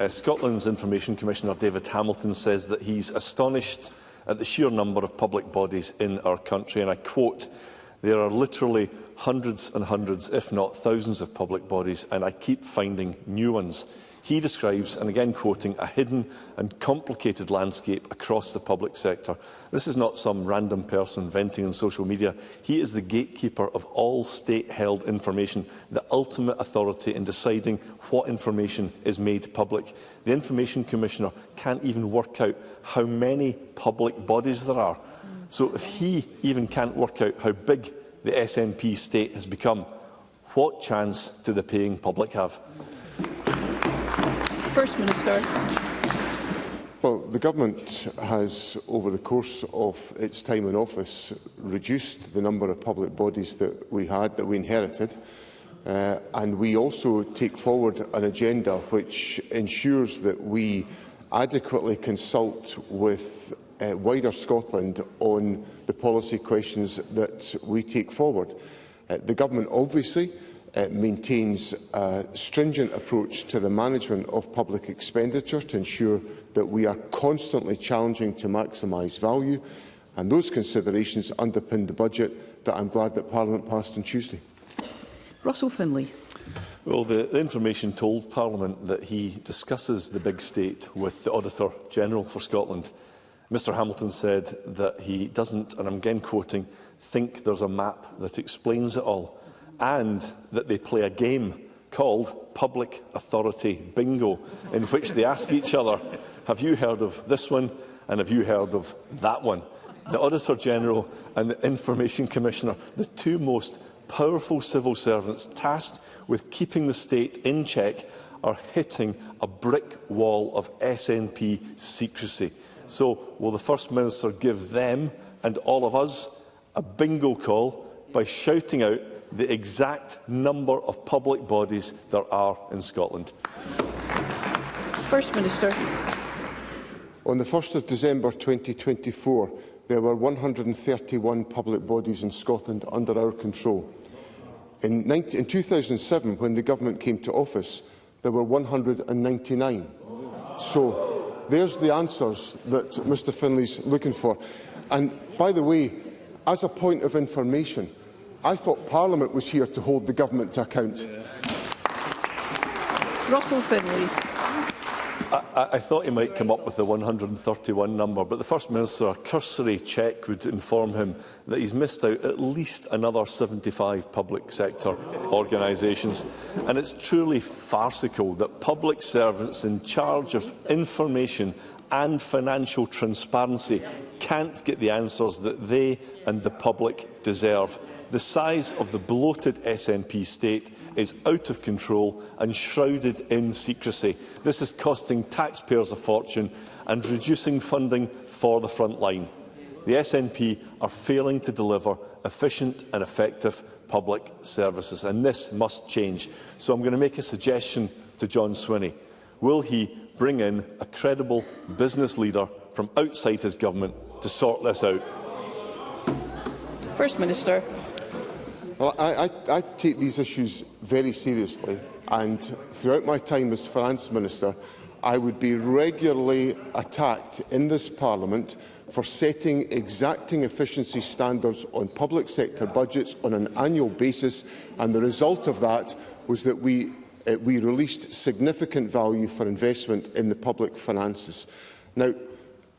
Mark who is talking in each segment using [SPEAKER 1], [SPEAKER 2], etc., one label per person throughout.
[SPEAKER 1] Scotland's Information Commissioner David Hamilton says that he's astonished at the sheer number of public bodies in our country, and I quote, "There are literally hundreds and hundreds, if not thousands, of public bodies, and I keep finding new ones." He describes, and again quoting, "a hidden and complicated landscape across the public sector." This is not some random person venting on social media. He is the gatekeeper of all state-held information, the ultimate authority in deciding what information is made public. The Information Commissioner can't even work out how many public bodies there are. So if he even can't work out how big the SNP state has become, what chance do the paying public have?
[SPEAKER 2] First Minister.
[SPEAKER 3] Well, the Government has, over the course of its time in office, reduced the number of public bodies that we inherited, and we also take forward an agenda which ensures that we adequately consult with wider Scotland on the policy questions that we take forward. The Government obviously maintains a stringent approach to the management of public expenditure to ensure that we are constantly challenging to maximise value, and those considerations underpin the budget that I am glad that Parliament passed on Tuesday.
[SPEAKER 2] Russell Findlay.
[SPEAKER 1] Well, the information told Parliament that he discusses the big state with the Auditor-General for Scotland. Mr Hamilton said that he doesn't, and I'm again quoting, think there's a map that explains it all, and that they play a game called Public Authority Bingo, in which they ask each other, have you heard of this one and have you heard of that one? The Auditor-General and the Information Commissioner, the two most powerful civil servants tasked with keeping the state in check, are hitting a brick wall of SNP secrecy. So will the First Minister give them and all of us a bingo call by shouting out the exact number of public bodies there are in Scotland?
[SPEAKER 2] First Minister.
[SPEAKER 3] On the 1st of December 2024, there were 131 public bodies in Scotland under our control. In 2007, when the Government came to office, there were 199. So there's the answers that Mr Findlay's looking for. And by the way, as a point of information, I thought Parliament was here to hold the Government to account.
[SPEAKER 2] Russell Findlay.
[SPEAKER 1] I thought he might come up with the 131 number, but the First Minister, a cursory check would inform him that he's missed out at least another 75 public sector organisations. And it's truly farcical that public servants in charge of information and financial transparency can't get the answers that they and the public deserve. The size of the bloated SNP state is out of control and shrouded in secrecy. This is costing taxpayers a fortune and reducing funding for the front line. The SNP are failing to deliver efficient and effective public services, and this must change. So I'm going to make a suggestion to John Swinney. Will he bring in a credible business leader from outside his government to sort this out?
[SPEAKER 2] First Minister.
[SPEAKER 3] Well, I take these issues very seriously, and throughout my time as Finance Minister, I would be regularly attacked in this Parliament for setting exacting efficiency standards on public sector budgets on an annual basis, and the result of that was that we released significant value for investment in the public finances. Now,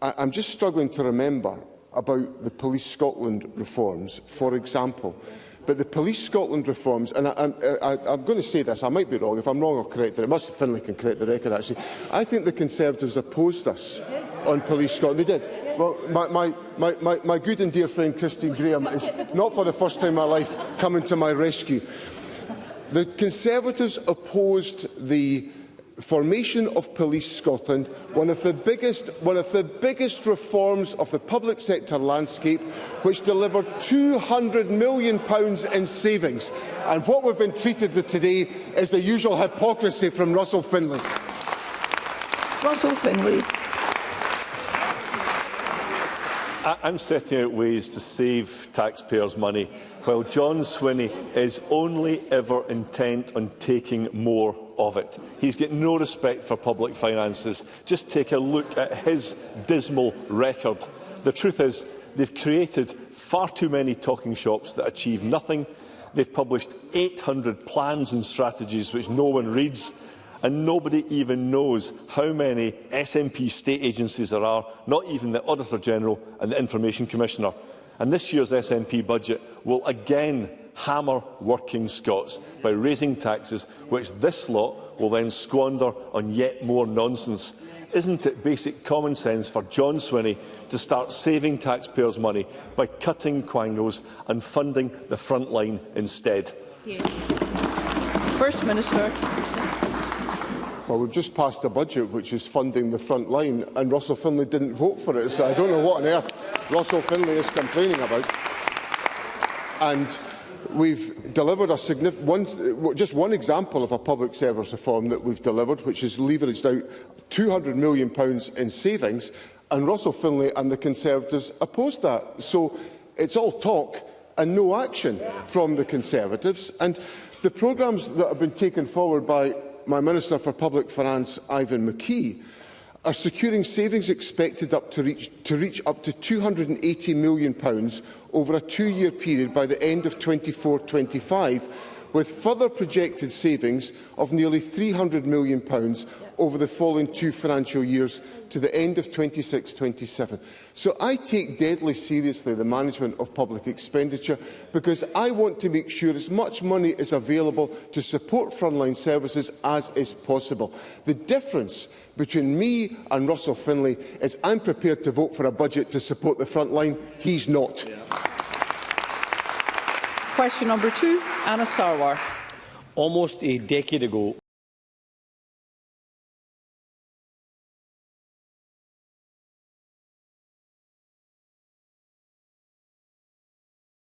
[SPEAKER 3] I'm just struggling to remember about the Police Scotland reforms, for example. But the Police Scotland reforms, and I'm going to say this, I might be wrong. If I'm wrong, I'll correct it. Mr Findlay can correct the record, actually. I think the Conservatives opposed us on Police Scotland. They did. Well, my good and dear friend Christine Graham is not for the first time in my life coming to my rescue. The Conservatives opposed the formation of Police Scotland, one of the biggest reforms of the public sector landscape, which delivered £200 million in savings. And what we've been treated to today is the usual hypocrisy from Russell Findlay.
[SPEAKER 2] Russell Findlay.
[SPEAKER 1] I'm setting out ways to save taxpayers' money, while John Swinney is only ever intent on taking more of it. He's got no respect for public finances. Just take a look at his dismal record. The truth is, they've created far too many talking shops that achieve nothing. They've published 800 plans and strategies which no one reads, and nobody even knows how many SNP state agencies there are, not even the Auditor General and the Information Commissioner. And this year's SNP budget will again hammer working Scots by raising taxes, which this lot will then squander on yet more nonsense. Isn't it basic common sense for John Swinney to start saving taxpayers' money by cutting quangos and funding the front line instead?
[SPEAKER 2] First Minister.
[SPEAKER 3] Well, we've just passed a budget which is funding the front line, and Russell Findlay didn't vote for it, so I don't know what on earth Russell Findlay is complaining about. And we've delivered just one example of a public service reform that we've delivered, which is leveraged out £200 million in savings, and Russell Findlay and the Conservatives opposed that. So it's all talk and no action from the Conservatives. And the programmes that have been taken forward by my Minister for Public Finance, Ivan McKee, are securing savings expected to reach up to £280 million over a two-year period by the end of 24-25, with further projected savings of nearly £300 million over the following two financial years to the end of 26-27. So I take deadly seriously the management of public expenditure, because I want to make sure as much money is available to support frontline services as is possible. The difference between me and Russell Findlay is I'm prepared to vote for a budget to support the front line. He's not.
[SPEAKER 2] Question number 2, Anna Sarwar.
[SPEAKER 4] Almost a decade ago,